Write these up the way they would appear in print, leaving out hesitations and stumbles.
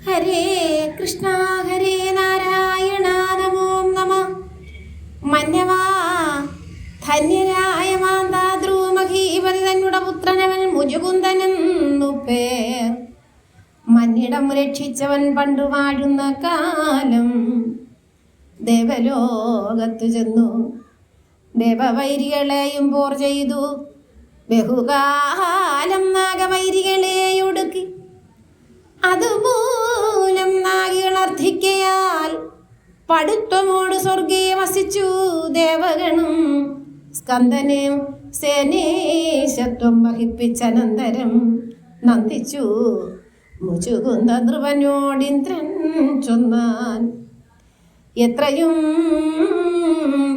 ഹരേ കൃഷ്ണ ഹരേ നാരായണ നമോ നമ. മന്നവാ ധന്യരായ മാന്താദ്രൂമഹീപതി തന്നുടെ പുത്രനവൻ മുജുകുന്ദനെന്നു പേർ. മന്നിടം രക്ഷിച്ചവൻ പണ്ടു വാഴുന്ന കാലം ദേവലോകത്തു ചെന്നു ദേവവൈരികളെയും പോർ ചെയ്തു. ബഹുകാലം നാഗവൈരികളെ ഒടുക്കി. അതുമൂലം നാഗികളർദ്ധിക്കയാൽ പടുത്വമോട് സ്വർഗേ വസിച്ചു ദേവഗണം. സ്കന്ദനെ സേനേശത്വം വഹിപ്പിച്ചനന്തരം നന്ദിച്ചു മുചുകുന്ദ ധ്രുവനോടിന്ദ്രൻ ചൊന്നാൻ. എത്രയും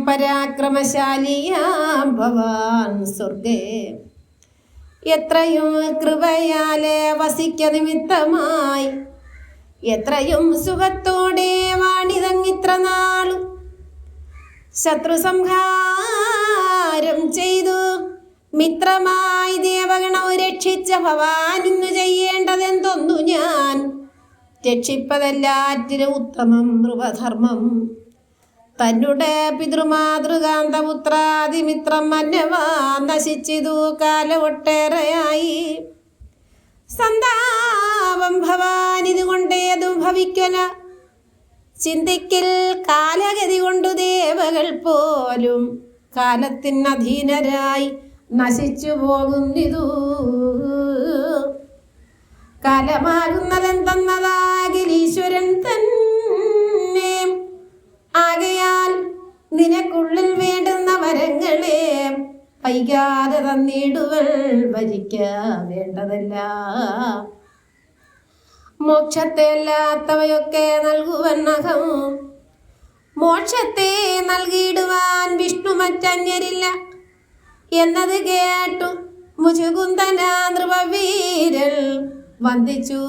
പരാക്രമശാലിയാം ഭവാൻ സ്വർഗേ, എത്രയും കൃപയാലെ വസിക്ക നിമിത്തമായി, എത്രയും സുഖത്തോടെ വാണിതങ്ങിത്ര നാളും ശത്രു സംഹാരം ചെയ്തു മിത്രമായി ദേവഗണവും രക്ഷിച്ച ഭവാൻ ഇന്നു ചെയ്യേണ്ടതെന്തൊന്നു ഞാൻ. രക്ഷിപ്പതെല്ലാറ്റിലും ഉത്തമം നൃപധർമ്മം. തന്നുടെ പിതൃമാതൃകാന്തപുത്രാദിമിത്രം മന്നവാ നശിച്ചിതു കാലമൊട്ടേറെയായി. സന്താപം ഭവാൻ ഇതുകൊണ്ടേതും ഭവിക്കല. ചിന്തിക്കൽ കാലഗതി കൊണ്ടു ദേവകൾ പോലും കാലത്തിനധീനരായി നശിച്ചു പോകുന്നിതു. കാലമാകുന്നതെന്തെന്നതാകിൽ ഈശ്വരൻ തന്നെ. ആകയാൽ നിനക്കുള്ളിൽ വേണ്ടുന്ന വരങ്ങളെ വൈകാതെ തന്നിടുവൾ വരിക്ക വേണ്ടതല്ല. മോക്ഷത്തെ അല്ലാത്തവയൊക്കെ നൽകുവന്നകം. മോക്ഷത്തെ നൽകിയിടുവാൻ വിഷ്ണു മറ്റന്യരില്ല എന്നത് കേട്ടു മുചുകുന്ദന നൃപവീരൽ വന്ദിച്ചു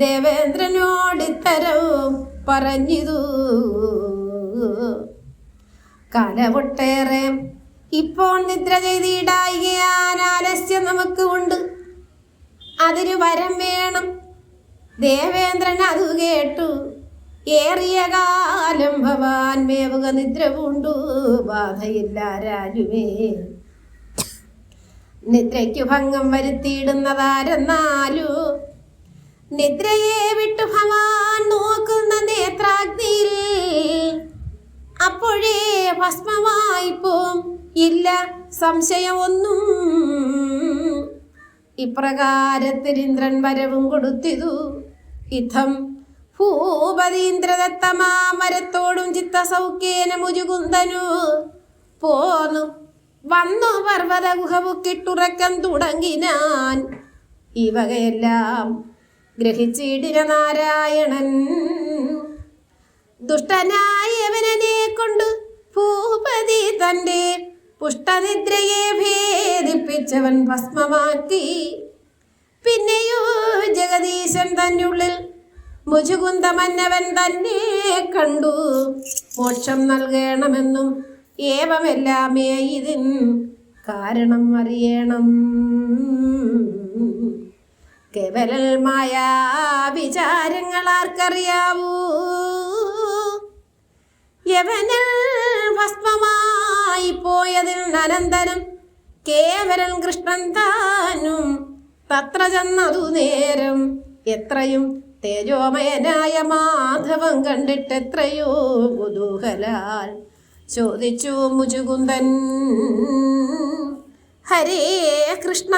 ദേവേന്ദ്രനോടിത്തരവും പറഞ്ഞിതു. കാലമൊട്ടേറെ ഇപ്പോൾ നിദ്ര ചെയ്തിടായികയാൽ ആലസ്യം നമുക്ക് ഉണ്ട്. അതിന് വരം വേണം. ദേവേന്ദ്രൻ അതു കേട്ടു. ഏറിയ കാലം ഭവാൻ മേവുക നിദ്ര പൂണ്ടു ബാധയില്ല രാജുവേ. നിദ്രയ്ക്കു ഭംഗം വരുത്തിയിടുന്നതാരെന്നാലു നിദ്രയെ വിട്ടു ഭവാൻ നോക്കുന്ന നേത്രാഗ്നിയിൽ അപ്പോഴേ ഭസ്മമായിപ്പോം, ഇല്ല സംശയം ഒന്നും. ഇപ്രകാരത്തിൽ ഇന്ദ്രൻ വരവും കൊടുത്തിതു. ഇത്തം ഭൂപതീന്ദ്രദത്തമാമരത്തോടും ചിത്തസൗഖ്യേന മുചുകുന്ദനു പോന്നു വന്നു പർവ്വത ഗുഹവുക്കിട്ടുറക്കം തുടങ്ങിനാൻ. ഈ വകയെല്ലാം ഗ്രഹിച്ചിടിന നാരായണൻ. ദുഷ്ടനായവനെ കൊണ്ട് ഭൂപതി തൻ്റെ പുഷ്ടനിദ്രയെ ഭേദിപ്പിച്ചവൻ ഭസ്മമാക്കി. പിന്നെയോ ജഗദീശൻ തന്നുള്ളിൽ മുചുകുന്ദമന്നവൻ തന്നെ കണ്ടു. മോക്ഷം നൽകണമെന്നും ഏവമെല്ലാമേ ഇതിൻ കാരണം അറിയണം. കേവലമായ വിചാരങ്ങൾ ആർക്കറിയാവൂ. യവനൽ ഭസ്മമായി പോയതിൽ അനന്തരം കേവലൻ കൃഷ്ണൻ താനും തത്ര ചെന്നതു നേരം. എത്രയും തേജോമയനായ മാധവം കണ്ടിട്ടെത്രയോ കുതൂഹലാൽ ചോദിച്ചു മുചുകുന്ദൻ. ഹരേ കൃഷ്ണ.